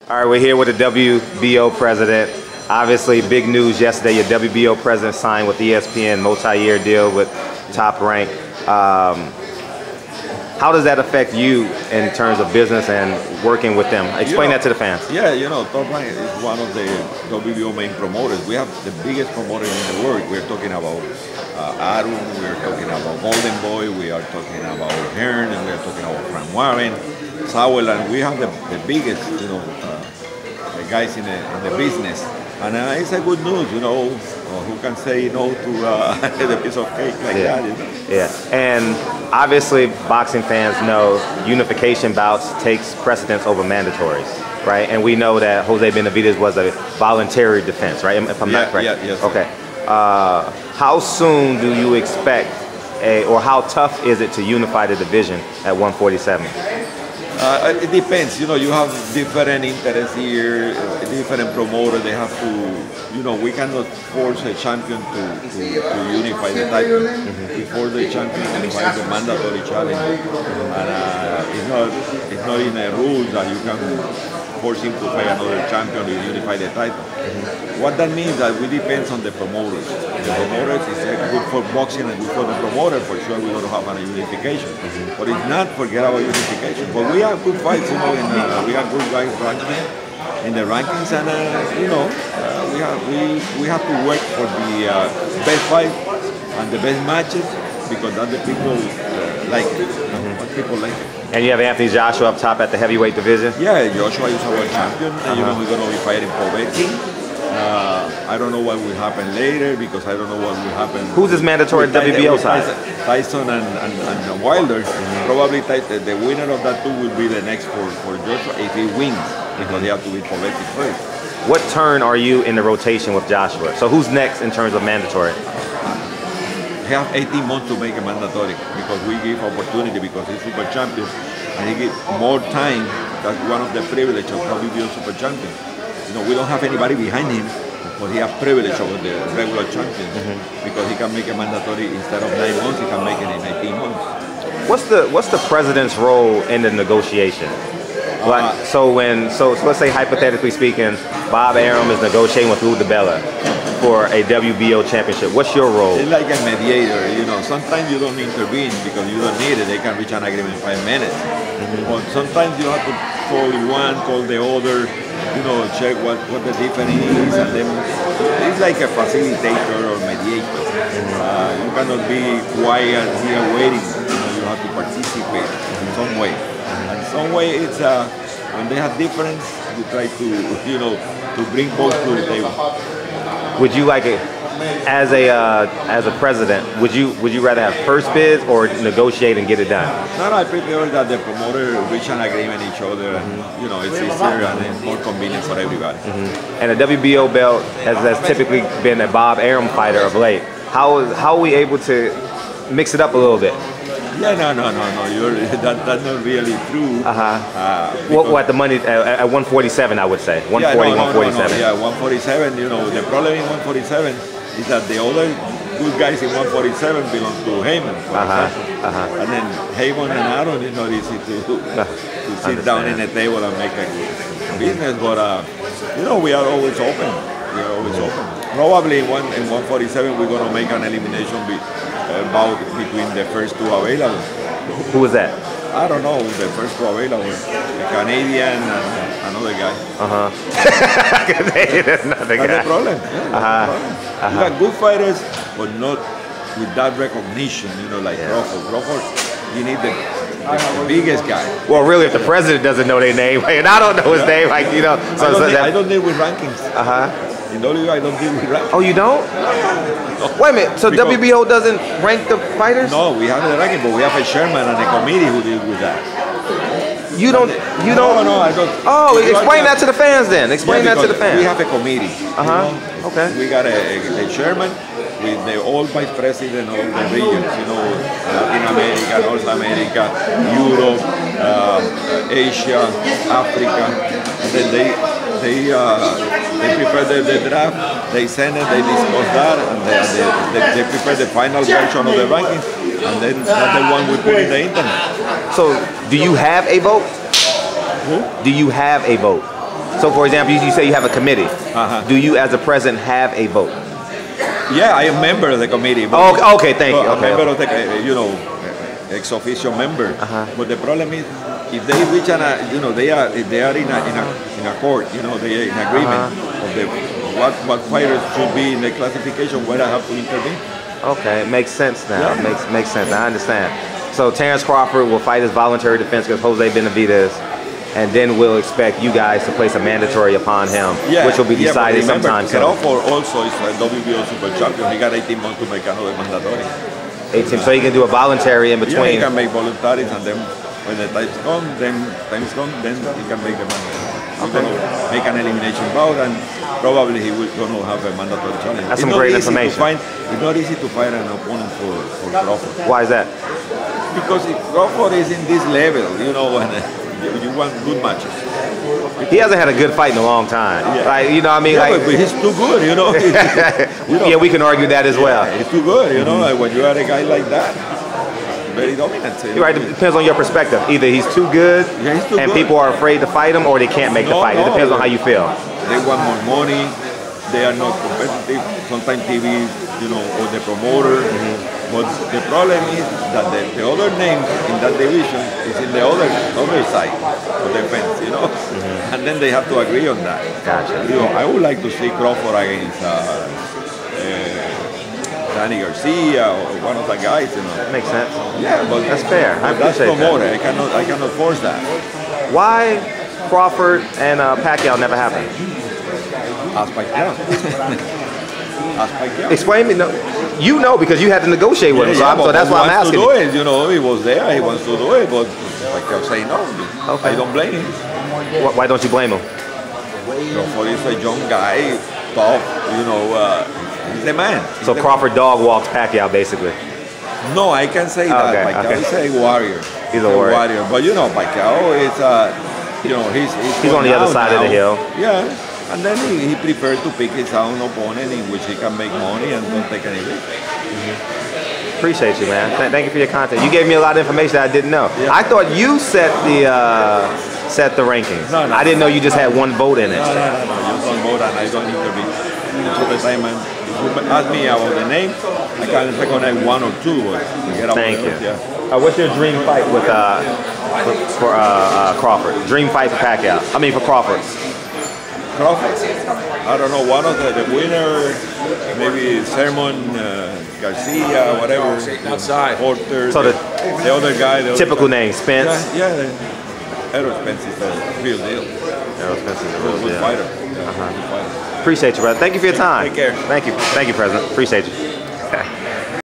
All right, we're here with the WBO president. Obviously, big news yesterday. Your WBO president signed with ESPN, multi-year deal with Top Rank. How does that affect you in terms of business and working with them? Explain that to the fans. Yeah, Top Rank is one of the WBO main promoters. We have the biggest promoter in the world. We're talking about Aaron, we're talking about Golden Boy, we are talking about Hearn, and we're talking about Frank Warren, Sauerland. We have the biggest, the guys in the business. And it's a good news, who can say no to a piece of cake like that. Yeah, and obviously boxing fans know unification bouts takes precedence over mandatories, right? And we know that Jose Benavidez was a voluntary defense, right? If I'm not correct. Yes. Okay. How soon do you expect or how tough is it to unify the division at 147? It depends. You have different interests here, different promoters. They have to, we cannot force a champion to unify the title. We force the champion to fight the mandatory challenge. And it's not in the rules that you can force him to fight another champion to unify the title. What that means that we depends on the promoters. The promoters is good for boxing and good for the promoter. For sure, we're going to have a unification. But if not, forget about unification. But we have good fights, we have good guys in the rankings, and we have to work for the best fight and the best matches because that's the people like it. What people like it. And you have Anthony Joshua up top at the heavyweight division? Yeah, Joshua is our champion. And, we're going to be fighting Povetkin. I don't know what will happen later because I don't know what will happen. Who's his mandatory WBO side? Tyson and Wilder. Probably the winner of that two will be the next for Joshua if he wins because they have to be Povetkin first. What turn are you in the rotation with Joshua? So who's next in terms of mandatory? He have 18 months to make a mandatory because we give opportunity because he's super champion and he give more time. That's one of the privileges of WBO super champion. We don't have anybody behind him, but he has privilege over the regular champion because he can make a mandatory instead of 9 months. He can make it in 18 months. What's the president's role in the negotiation? So let's say hypothetically speaking, Bob Arum is negotiating with Lou DiBella for a WBO championship. What's your role? It's like a mediator. Sometimes you don't intervene because you don't need it. They can reach an agreement in 5 minutes. But sometimes you have to call one, call the other. Check what the difference is, and then it's like a facilitator or mediator. You cannot be quiet here waiting. You have to participate in some way. And in some way, it's when they have difference, you try to bring both to the table. Would you like it as a president? Would you rather have first bids or negotiate and get it done? No, I prefer that the promoter reach an agreement each other, and it's easier and it's more convenient for everybody. And the WBO belt has typically been a Bob Arum fighter of late. How are we able to mix it up a little bit? Yeah, no. That's not really true. What the money at 147? I would say 140, 147. Yeah, 147. The problem in 147 is that the other good guys in 147 belong to Heyman, for example. And then Heyman and Aaron is not easy to sit down in a table and make a business. But we are always open. We are always open. Probably in 147 we're going to make an elimination bout between the first two available. Who was that? I don't know. The first two available, a Canadian and another guy. Canadian, another guy. That's the problem. Yeah, you got good fighters, but not with that recognition. Like Crawford. Crawford, you need the biggest guy. Well, really, if the president doesn't know their name, and I don't know his name, I don't deal with rankings. In WBO, I don't deal with rankings. Oh, you don't? No. Wait a minute. So WBO doesn't rank the fighters? No, we have the ranking, but we have a chairman and a committee who deals with that. You don't. No, I don't. Oh, explain that to the fans then. Explain that to the fans. We have a committee. Okay. We got a chairman with the all vice president of the regions. Latin America, North America, Europe, Asia, Africa, and then they prepare the draft, they send it, they discuss that, and they prepare the final version of the rankings, and then that's the one we put in the internet. So, do you have a vote? Do you have a vote? So, for example, you say you have a committee. Do you, as a president, have a vote? Yeah, I am a member of the committee. Oh, okay, thank you. I'm Okay. a member of the, ex officio member. But the problem is, if they reach they are in a court, they are in agreement of what fighters should be in the classification, where I have to intervene. Okay, makes sense now. Yeah. Makes sense. I understand. So Terence Crawford will fight his voluntary defense against Jose Benavidez, and then we'll expect you guys to place a mandatory upon him, which will be decided sometime soon. Crawford also is a WBO super champion. He got 18 months to make another mandatory. 18, so he can do a voluntary in between. Yeah, he can make voluntaries, and then when the time's gone, then he can make the mandatory. He's going to make an elimination bout, and probably he will going to have a mandatory challenge. That's some great information. It's not easy to find an opponent for Crawford. Why is that? Because if Crawford is in this level, and you want good matches. He hasn't had a good fight in a long time. Yeah. Like, you know what I mean? Yeah, like, but he's too good, Yeah, we can argue that as well. He's too good, like when you are a guy like that, very dominant. You're right, it depends on your perspective. Either he's too good, he's too and good. people are afraid to fight him, or they can't make the fight. It depends on how you feel. They want more money, they are not competitive, sometimes TV, or the promoter. But the problem is that the other names in that division is in the other side of the fence, and then they have to agree on that. Gotcha. I would like to see Crawford against Danny Garcia or one of the guys, Makes sense. Yeah, but that's fair. I that's appreciate promoter. that. I cannot force that. Why Crawford and Pacquiao never happened? Ask Pacquiao. Explain me. No, because you had to negotiate with him, so that's why I'm asking. He wants to do it, he was there, he wants to do it, but Pacquiao say no. Okay. I don't blame him. Why don't you blame him? Crawford is a young guy, tough, he's the man. So Crawford dog walks Pacquiao, basically. No, I can say that. Pacquiao is a warrior. He's a warrior. But Pacquiao is he's on the other side of the hill. Yeah. And then he prefers to pick his own opponent in which he can make money and don't take any risk. Appreciate you, man. Thank you for your content. You gave me a lot of information that I didn't know. Yeah. I thought you set the rankings. No. I didn't know you just had one vote in it. No. Just one vote, and I don't intervene. Most of the time, if you ask me about the name, I can recognize one or two. Thank you. What's your dream fight with for Crawford? Dream fight for Pacquiao. I mean for Crawford. Crawford, I don't know, one of the winner, maybe Sermon, Garcia, whatever. Outside. Porter, So the other guy. Typical name, Spence. Yeah. Errol Spence is a real deal. Errol Spence is a real Good deal. fighter. Good fighter. Appreciate you, brother. Thank you for your time. Take care. Thank you, President. Appreciate you.